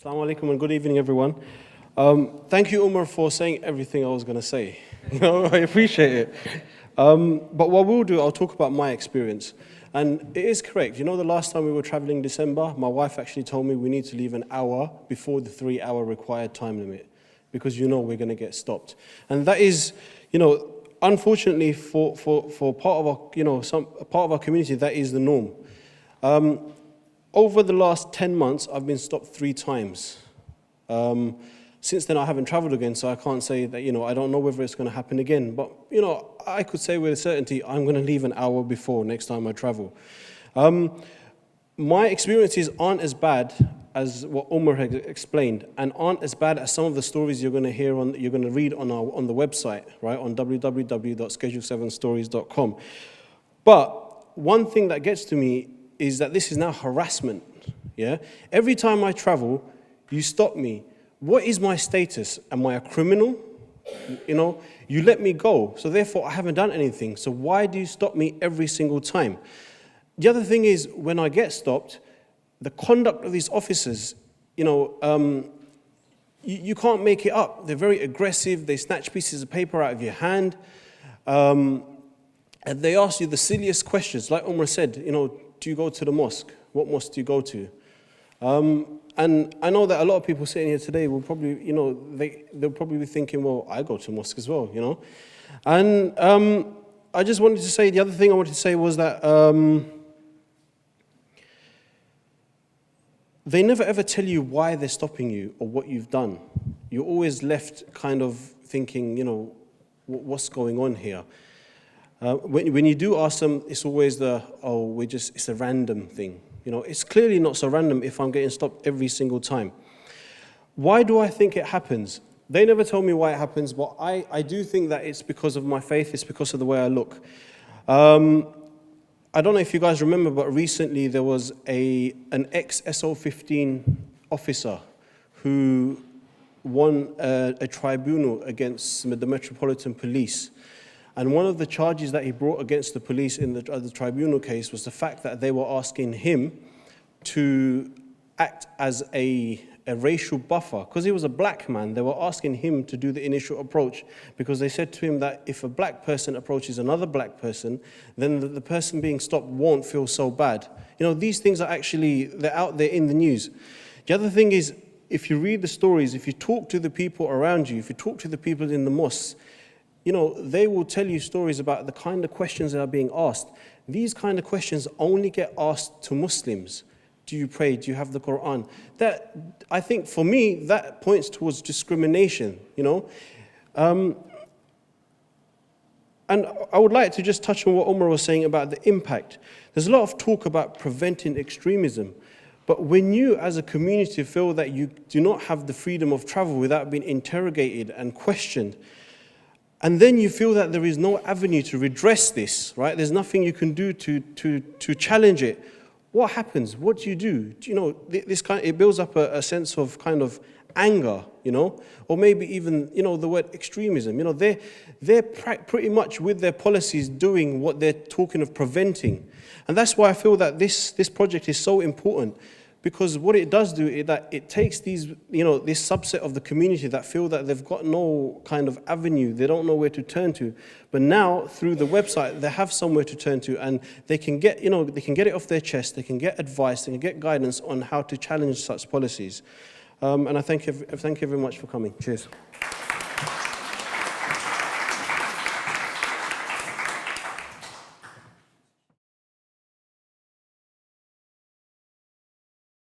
Assalamu alaikum and good evening, everyone. Thank you, Umar, for saying everything I was going to say. I appreciate it. But what we'll do, I'll talk about my experience. And it is correct. The last time we were traveling in December, my wife actually told me we need to leave an hour before the 3-hour required time limit because we're going to get stopped. And that is, unfortunately for part of our, some part of our community, that is the norm. Over the last 10 months, I've been stopped 3 times. Since then, I haven't traveled again, so I can't say that, I don't know whether it's going to happen again. But, I could say with certainty, I'm going to leave an hour before next time I travel. My experiences aren't as bad as what Umar had explained, and aren't as bad as some of the stories you're going to hear you're going to read on the website, right, on www.schedule7stories.com. But one thing that gets to me is that this is now harassment. Yeah, every time I travel, you stop me. What is my status? Am I a criminal? You let me go, so therefore I haven't done anything. So why do you stop me every single time? The other thing is, when I get stopped, the conduct of these officers, you can't make it up. They're very aggressive. They snatch pieces of paper out of your hand, and they ask you the silliest questions. Like Umar said, do you go to the mosque? What mosque do you go to? And I know that a lot of people sitting here today will probably, they'll probably be thinking, well, I go to mosque as well, And I just wanted to say, the other thing I wanted to say was that they never ever tell you why they're stopping you or what you've done. You're always left kind of thinking, what's going on here? When you do ask them, it's always it's a random thing. It's clearly not so random if I'm getting stopped every single time. Why do I think it happens? They never tell me why it happens, but I do think that it's because of my faith, it's because of the way I look. I don't know if you guys remember, but recently there was an ex-SO15 officer who won a tribunal against the Metropolitan Police. And one of the charges that he brought against the police in the tribunal case was the fact that they were asking him to act as a racial buffer. Because he was a black man, they were asking him to do the initial approach because they said to him that if a black person approaches another black person, then the person being stopped won't feel so bad. These things are actually, they're out there in the news. The other thing is, if you read the stories, if you talk to the people around you, if you talk to the people in the mosques, they will tell you stories about the kind of questions that are being asked. These kind of questions only get asked to Muslims. Do you pray? Do you have the Quran? That, I think, for me, that points towards discrimination, And I would like to just touch on what Umar was saying about the impact. There's a lot of talk about preventing extremism. But when you, as a community, feel that you do not have the freedom of travel without being interrogated and questioned, and then you feel that there is no avenue to redress this, right? There's nothing you can do to challenge it. What happens? What do you do? It builds up a sense of kind of anger, or maybe even, the word extremism. They're pretty much with their policies doing what they're talking of preventing. And that's why I feel that this project is so important. Because what it does do is that it takes these, this subset of the community that feel that they've got no kind of avenue, they don't know where to turn to. But now, through the website, they have somewhere to turn to, and they can get, they can get it off their chest, they can get advice, they can get guidance on how to challenge such policies. And I thank you very much for coming. Cheers.